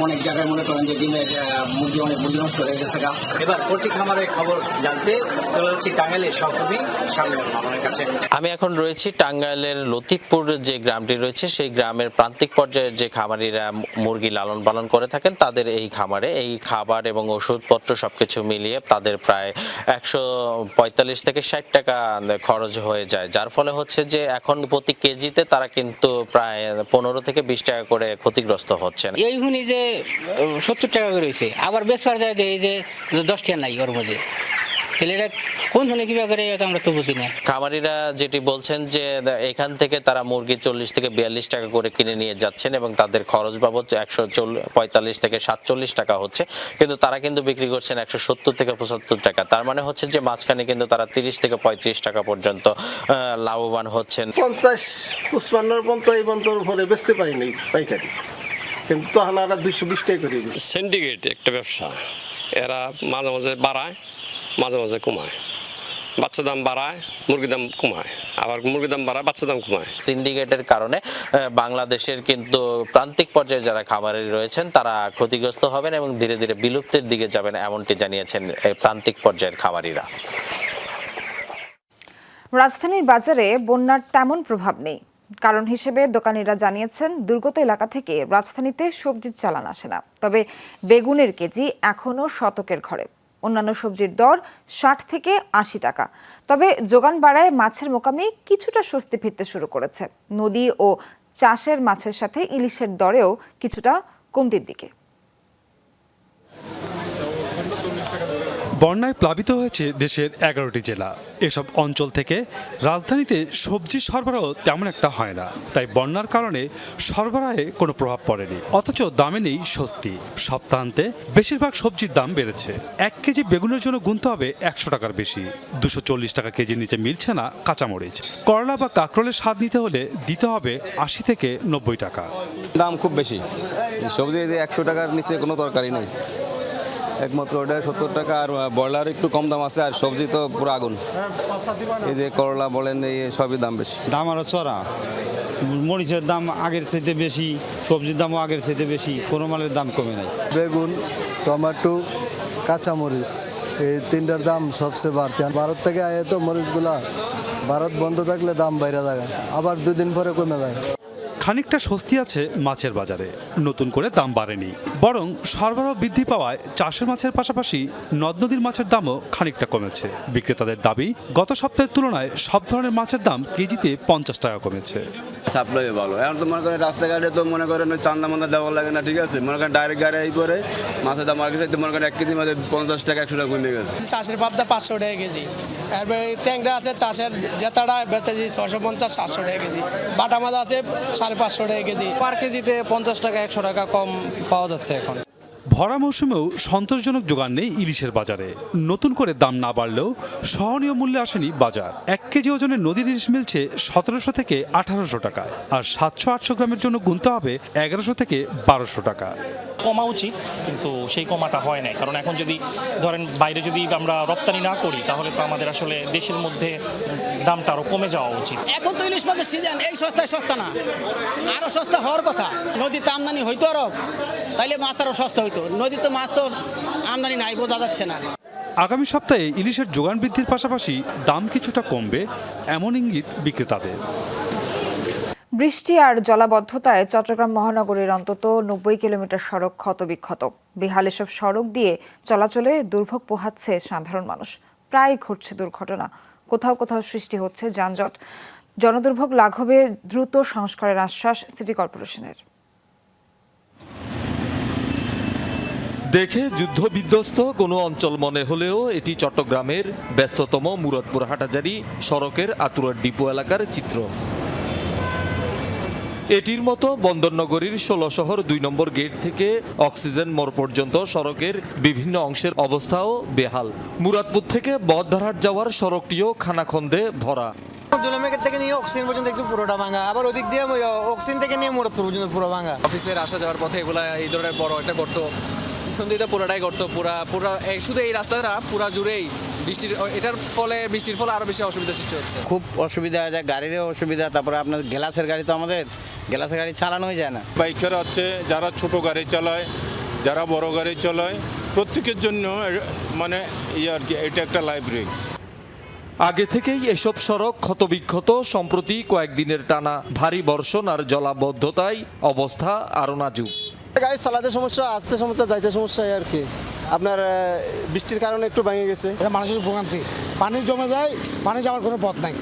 অনেক জায়গায় মনে করেন যে ডিমের মুরগি নষ্ট হয়ে গেছে। এবার পোল্ট্রি খামারের খবর জানতে চলে যাচ্ছি টাঙ্গাইলের সহকর্মী শামীম মামুনের কাছে। আমি এখন রয়েছি টাঙ্গাইলের লতিফপুর যে গ্রামটি রয়েছে সেই গ্রামের প্রান্তিক পর্যায়ের যে খামারিরা মুরগি লালন পালন করে থাকেন তাদের এই খামারে এই খাবার এবং ওষুধপত্র সবকিছু মিলিয়ে তাদের প্রায় 145 থেকে 60 টাকা খরচ হয়ে যায়, যার ফলে হচ্ছে যে এখন প্রতি কেজিতে তারা কিন্তু প্রায় 15 থেকে 20 টাকা করে ক্ষতিগ্রস্ত হচ্ছেন। এই হুনি যে 70 টাকা করে হয়েছে, আবার বেচবার যায় এই যে 10 টাকা নাই ওর মধ্যে, তাহলে এটা কোন ধরনের কিভাবে করে আমরা তো বুঝি না। খামারিরা যেটি বলছেন যে এখান থেকে তারা মুরগি 40 থেকে 42 টাকা করে কিনে নিয়ে যাচ্ছেন এবং তাদের খরচ বাবদ 145 থেকে 47 টাকা হচ্ছে, কিন্তু তারা কিন্তু বিক্রি করছেন 170 থেকে 75 টাকা। তার মানে হচ্ছে যে মাঝখানে কিন্তু তারা 30 থেকে 35 টাকা পর্যন্ত লাভবান হচ্ছেন। 50-55 পর্যন্ত এই পর্যন্ত উপরে বেচতে পারিনি পাইকারি, কিন্তু তখন আমরা 220 টাকা করে দিই। সিন্ডিকেট একটা ব্যবসা, এরা মাঝে মাঝে বাড়ায় মাঝে মাঝে কমায়, বাচ্চার দাম বাড়ায়, মুরগির দাম কমায়, আবার মুরগির দাম বাড়ায়, বাচ্চার দাম কমায়। সিন্ডিকেটের কারণে বাংলাদেশের কিন্তু প্রান্তিক পর্যায়ে যারা খামারি রয়েছেন তারা ক্ষতিগ্রস্ত হবেন এবং ধীরে ধীরে বিলুপ্তির দিকে যাবেন, এমনটি জানিয়েছেন এই প্রান্তিক পর্যায়ের খামারিরা। রাজধানীর বাজারে বন্যার তেমন প্রভাব নেই। কারণ হিসেবে দোকানিরা জানিয়েছেন, দুর্গত এলাকা থেকে রাজধানীতে সবজির চালান আসে না। তবে বেগুনের কেজি এখনও শতকের ঘরে। অন্যান্য সবজির দর 60 থেকে 80 টাকা। তবে যোগান বাড়ায় মাছের মোকামে কিছুটা স্বস্তি ফিরতে শুরু করেছে। নদী ও চাষের মাছের সাথে ইলিশের দরেও কিছুটা কমতির দিকে। বন্যায় প্লাবিত হয়েছে দেশের 11টি জেলা। এসব অঞ্চল থেকে রাজধানীতে সবজি সরবরাহ তেমন একটা হয় না, তাই বন্যার কারণে সরবরাহে কোনো প্রভাব পড়েনি। অথচ দামে নেই স্বস্তি। সপ্তাহান্তে বেশিরভাগ সবজির দাম বেড়েছে। 1 কেজি বেগুনের জন্য গুনতে হবে 100 টাকার বেশি। 240 টাকা কেজির নিচে মিলছে না কাঁচামরিচ। করলা বা কাঁকরোলের স্বাদ নিতে হলে দিতে হবে 80 থেকে 90 টাকা। দাম খুব বেশি, সবজি 100 টাকার নিচে কোনো তরকারি নেই। একমাত্র ওটা 70 টাকা, আর ব্রয়লার একটু কম দাম আছে, আর সবজি তো পুরো আগুন। এই যে করলা বলেন, এই সবই দাম বেশি। দাম আরও চড়া, মরিচের দাম আগের চাইতে বেশি, সবজির দামও আগের চাইতে বেশি, কোনো মালের দাম কমে নাই। বেগুন, টমেটো, কাঁচামরিচ, এই তিনটার দাম সবচেয়ে বাড়তি। ভারত থেকে আয় তো মরিচগুলা, ভারত বন্ধ থাকলে দাম বাইরে যায়, আবার 2 দিন পরে কমে যায়। খানিকটা স্বস্তি আছে মাছের বাজারে। নতুন করে দাম বাড়েনি, বরং সরবরাহ বৃদ্ধি পাওয়ায় চাষের মাছের পাশাপাশি নদ নদীর মাছের দামও খানিকটা কমেছে। বিক্রেতাদের দাবি, গত সপ্তাহের তুলনায় সব ধরনের মাছের দাম কেজিতে 50 টাকা কমেছে। সাপ্লাই ভালো। এখন তো মনে করেন রাস্তাঘাটে তো মনে করেন চান্দা মান্দা দেওয়া লাগে না, ঠিক আছে। মনে করেন ডাইরেক্ট গাড়ি এই করে মাছের দাম মার্কেট চাইতে মনে করেন 1 কেজি মাঝে 50 টাকা 100 টাকা কমে গেছে। চাষের পাবদা 500 টাকা কেজি, এরপরে ট্যাংরা আছে চাষের জেতাটা বেচতেছি 650-700 টাকা কেজি, বাটা মাছ আছে 550 টাকা কেজি। পার কেজিতে 50 টাকা 100 টাকা কম পাওয়া যাচ্ছে এখন। ভরা মৌসুমেও সন্তোষজনক যোগান নেই ইলিশের বাজারে। নতুন করে দাম না বাড়লেও সহনীয় মূল্যে আসেনি বাজার। 1 কেজি ওজনের নদীর ইলিশ মিলছে 1700 থেকে 1800 টাকায়, আর 700-800 গ্রামের জন্য গুনতে হবে 1100 থেকে 1200 টাকা। কমা উচিত, কিন্তু সেই কমাটা হয় না। কারণ এখন যদি ধরেন বাইরে যদি আমরা রপ্তানি না করি, তাহলে তো আমাদের আসলে দেশের মধ্যে দামটা আরো কমে যাওয়া উচিত। এখন তো ইলিশ মাছের সিজন, এই সস্তায় সস্তা না, আরো সস্তা হওয়ার কথা। নদীতে আমদানি হইতো আরো, তাইলে মাছ আরো সস্তা হইতো। নদীতে মাছ তো আমদানি নাই, বোঝা যাচ্ছে না। আগামী সপ্তাহে ইলিশের যোগান বৃদ্ধির পাশাপাশি দাম কিছুটা কমবে, এমন ইঙ্গিত বিক্রেতাদের। বৃষ্টি আর জলাবদ্ধতায় চট্টগ্রাম মহানগরীর অন্তত 90 কিলোমিটার সড়ক ক্ষতবিক্ষত। বেহাল এসব সড়ক দিয়ে চলাচলে দুর্ভোগ পোহাচ্ছে সাধারণ মানুষ। প্রায় ঘটছে দুর্ঘটনা, কোথাও কোথাও সৃষ্টি হচ্ছে যানজট। জনদুর্ভোগ লাঘবে দ্রুত সংস্কারের আশ্বাস সিটি কর্পোরেশনের। দেখে যুদ্ধ বিধ্বস্ত কোনো অঞ্চল মনে হলেও এটি চট্টগ্রামের ব্যস্ততম মুরাদপুর হাটাজারি সড়কের আতুরার ডিপো এলাকার চিত্র। এটির মতো বন্দরনগরীর 16 শহর 2 নম্বর গেট থেকে অক্সিজেন মোড় পর্যন্ত সড়কের বিভিন্ন অংশের অবস্থাও বেহাল। মুরাদপুর থেকে বহদ্দারহাট যাওয়ার সড়কটিও খানাখন্দে ভরা। দুলামেকের থেকে নিয়ে অক্সিজেন পর্যন্ত একটু পুরোটা ভাঙা, আবার ওদিক দিয়ে অক্সিজেন থেকে নিয়ে মুরাদপুর পর্যন্ত পুরো ভাঙা। অফিসের আসা যাওয়ার পথে এগুলা এই ধরনের বড় একটা গর্ত, সন্ধিটা পুরোটাই গর্ত, পুরা শুধু এই রাস্তাটা পুরা জুড়েই এটার ফলে বৃষ্টির ফলে আরো বেশি অসুবিধা সৃষ্টি হচ্ছে। খুব অসুবিধা হয়ে যায়, গাড়িরও অসুবিধা। তারপরে আপনার গ্লাসের গাড়ি তো আমাদের গ্লাসের গাড়ি চালানোই যায় না। বাইকার আছে যারা ছোট গাড়ি চালায়, যারা বড় গাড়ি চালায়, প্রত্যেকের জন্য মানে আর কি এটা একটা লাইফ রিস্ক। আগে থেকেই এসব সড়ক ক্ষতবিক্ষত। সম্প্রতি কয়েকদিনের টানা ভারী বর্ষণ আর জলাবদ্ধতায় অবস্থা আরো নাজুক। গাড়ি চালাতে সমস্যা, আসতে সমস্যা, যাইতে সমস্যা আর কি। আপনার বৃষ্টির কারণে একটু ভেঙে গেছে। মানুষের ভোগান্তি, পানি জমে যায়, পানি যাওয়ার কোনো পথ নাই।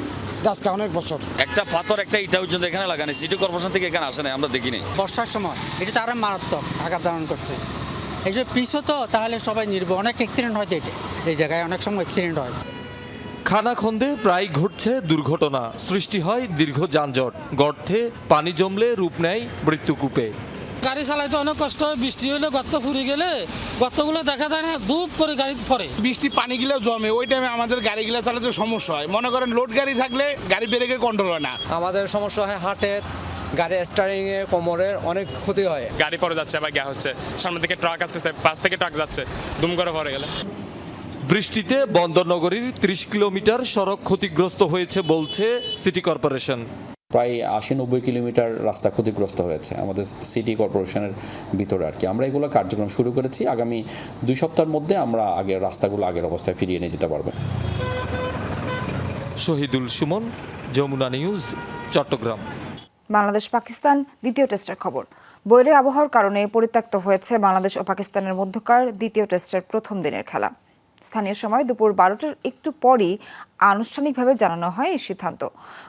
আজকে অনেক বছর একটা পাথর একটা ইটা পর্যন্ত এখানে লাগানি, সিটি কর্পোরেশন থেকে এখানে আসে না, আমরা দেখিনি। বর্ষার সময় এটা তো আরো মারাত্মক আঘাত ধারণ করছে। এই যে পিছু তো তাহলে সবাই নির্ভর, অনেক অ্যাক্সিডেন্ট হয় এই জায়গায়, অনেক সময় অ্যাক্সিডেন্ট হয়। খানাখন্দে প্রায় ঘটছে দুর্ঘটনা, সৃষ্টি হয় দীর্ঘ যানজট। গর্তে পানি জমলে রূপ নেয় মৃত্যুকূপে। গাড়ি চালাইতে অনেক কষ্ট হয়, বৃষ্টি হলে গর্ত ফুরে গেলে গর্তগুলো দেখা যায় না, ধূপ করে গাড়ি পড়ে। বৃষ্টি পানিগুলো জমে, ওই টাইমে আমাদের গাড়িগুলো চালাতে সমস্যা হয়। মনে করেন লোড গাড়ি থাকলে গাড়ি ব্রেকে কন্ট্রোল হয় না। আমাদের সমস্যা হয় হাটের, গাড়ি স্টারিং এ, কোমরের অনেক ক্ষতি হয়। গাড়ি পরে যাচ্ছে বা গ্যা হচ্ছে, সামনে থেকে ট্রাক আসছে, পাশ থেকে ট্রাক যাচ্ছে, দুম করে পড়ে গেলে। বৃষ্টিতে বন্দরনগরীর 30 কিলোমিটার সড়ক ক্ষতিগ্রস্ত হয়েছে বলছে সিটি কর্পোরেশন। প্রায় 80-90 কিলোমিটার রাস্তা ক্ষতিগ্রস্ত হয়েছে আমাদের সিটি কর্পোরেশনের ভিতরে আর কি। আমরা এগুলো কার্যক্রম শুরু করেছি, আগামী 2 সপ্তাহের মধ্যে আমরা আগের রাস্তাগুলো আগের অবস্থায় ফিরিয়ে নিয়ে যেতে পারবো। শহীদুল সুমন, যমুনা নিউজ, চট্টগ্রাম। বাংলাদেশ পাকিস্তান দ্বিতীয় টেস্টের খবর। বৈরী আবহাওয়ার কারণে পরিত্যক্ত হয়েছে বাংলাদেশ ও পাকিস্তানের মধ্যকার দ্বিতীয় টেস্টের প্রথম দিনের খেলা। স্থানীয় সময় দুপুর 12টার একটু পরই আনুষ্ঠানিকভাবে জানানো হয় এই সিদ্ধান্ত।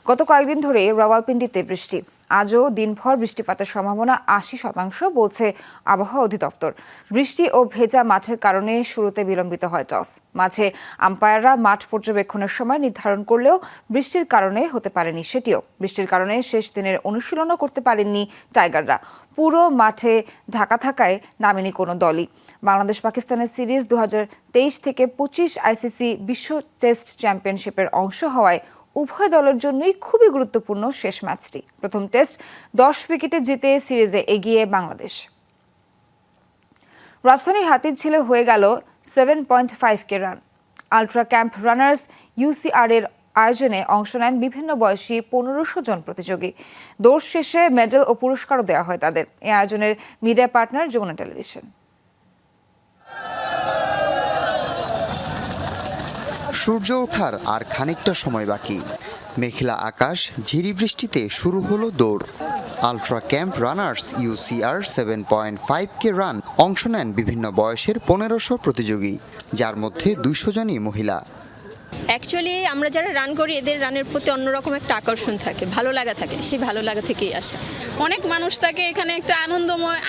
গত কয়েকদিন ধরে রাওয়ালপিন্ডিতে বৃষ্টি, আজও দিনভর বৃষ্টিপাতের সম্ভাবনা 80% বলছে আবহাওয়া অধিদপ্তর। বৃষ্টি ও ভেজা মাঠের কারণে শুরুতে বিলম্বিত হয় টস। মাঝে আম্পায়াররা মাঠ পর্যবেক্ষণের সময় নির্ধারণ করলেও বৃষ্টির কারণে হতে পারেনি সেটিও। বৃষ্টির কারণে শেষ দিনের অনুশীলনও করতে পারেননি টাইগাররা। পুরো মাঠে ঢাকা থাকায় নামেনি কোনো দলই। বাংলাদেশ পাকিস্তানের সিরিজ 2023 থেকে 25 আইসিসি বিশ্ব টেস্ট চ্যাম্পিয়নশিপের অংশ হওয়ায় উভয় দলের জন্যই খুবই গুরুত্বপূর্ণ শেষ ম্যাচটি। প্রথম টেস্ট 10 উইকেটে জিতে সিরিজে এগিয়ে বাংলাদেশ। রাজধানীর হাতিরঝিলে হয়ে গেল 7.5K run. Ultra camp runners UCR এর আয়োজনে অংশ নেন বিভিন্ন বয়সী 1500 জন প্রতিযোগী। দৌড় শেষে মেডেল ও পুরস্কারও দেওয়া হয় তাদের। এই আয়োজনের মিডিয়া পার্টনার যমুনা টেলিভিশন। সূর্য ওঠার আর খানিকটা সময় বাকি। মেঘলা আকাশ, ঝিরি বৃষ্টিতে শুরু হলো দৌড়। Ultra camp runners UCR 7.5K run অংশ নেন বিভিন্ন বয়সের 1500 প্রতিযোগী, যার মধ্যে 200 জনই মহিলা। অ্যাকচুয়ালি আমরা যারা রান করি এদের রানের প্রতি অন্যরকম একটা আকর্ষণ থাকে, ভালো লাগা থাকে, সেই ভালো লাগা থেকেই আসে। অনেক মানুষ থাকে এখানে, একটা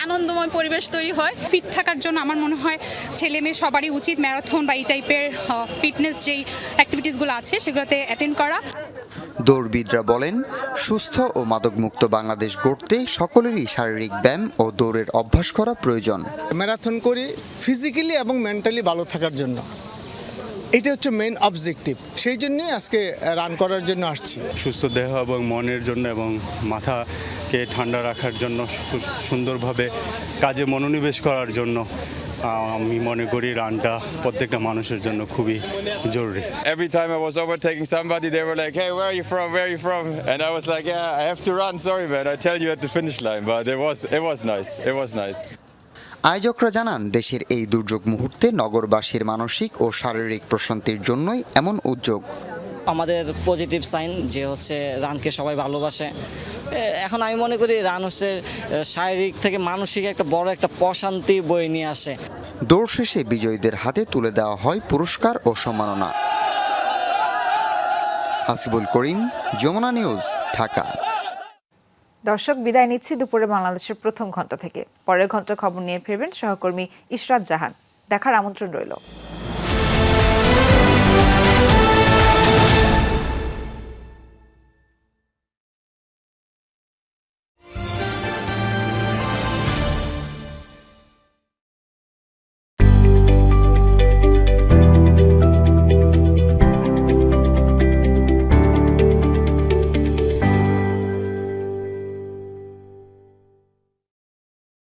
আনন্দময় পরিবেশ তৈরি হয়। ফিট থাকার জন্য আমার মনে হয় ছেলে মেয়ে সবারই উচিত ম্যারাথন বা এই টাইপের ফিটনেস যেই অ্যাক্টিভিটিসগুলো আছে সেগুলোতে অ্যাটেন্ড করা। দৌড়বিদরা বলেন, সুস্থ ও মাদকমুক্ত বাংলাদেশ গড়তে সকলেরই শারীরিক ব্যায়াম ও দৌড়ের অভ্যাস করা প্রয়োজন। ম্যারাথন করি ফিজিক্যালি এবং মেন্টালি ভালো থাকার জন্য, এটা হচ্ছে মেইন অবজেক্টিভ। সেই জন্যই আজকে রান করার জন্য আসছি। সুস্থ দেহ এবং মনের জন্য এবং মাথাকে ঠান্ডা রাখার জন্য, সুন্দরভাবে কাজে মনোনিবেশ করার জন্য আমি মনে করি রানটা প্রত্যেকটা মানুষের জন্য খুবই জরুরি। Every time I was overtaking somebody, they were like, "Hey, where are you from? Where are you from?" And I was like, "Yeah, I have to run. Sorry, man. I tell you at the finish line." But it was nice. It was nice. আয়োজকরা জানান, দেশের এই দুর্যোগ মুহূর্তে নগরবাসীর মানসিক ও শারীরিক প্রশান্তির জন্যই এমন উদ্যোগ। আমাদের পজিটিভ সাইন যে হচ্ছে রানকে সবাই ভালোবাসে। এখন আমি মনে করি রান হচ্ছে শারীরিক থেকে মানসিক একটা বড় একটা প্রশান্তি বয়ে নিয়ে আসে। দৌড় শেষে বিজয়ীদের হাতে তুলে দেওয়া হয় পুরস্কার ও সম্মাননা। হাসিবুল করিম, যমুনা নিউজ, ঢাকা। দর্শক, বিদায় নিচ্ছি দুপুরে বাংলাদেশের প্রথম ঘন্টা থেকে। পরের ঘন্টা খবর নিয়ে ফিরবেন সহকর্মী ইশরাত জাহান। দেখার আমন্ত্রণ রইল।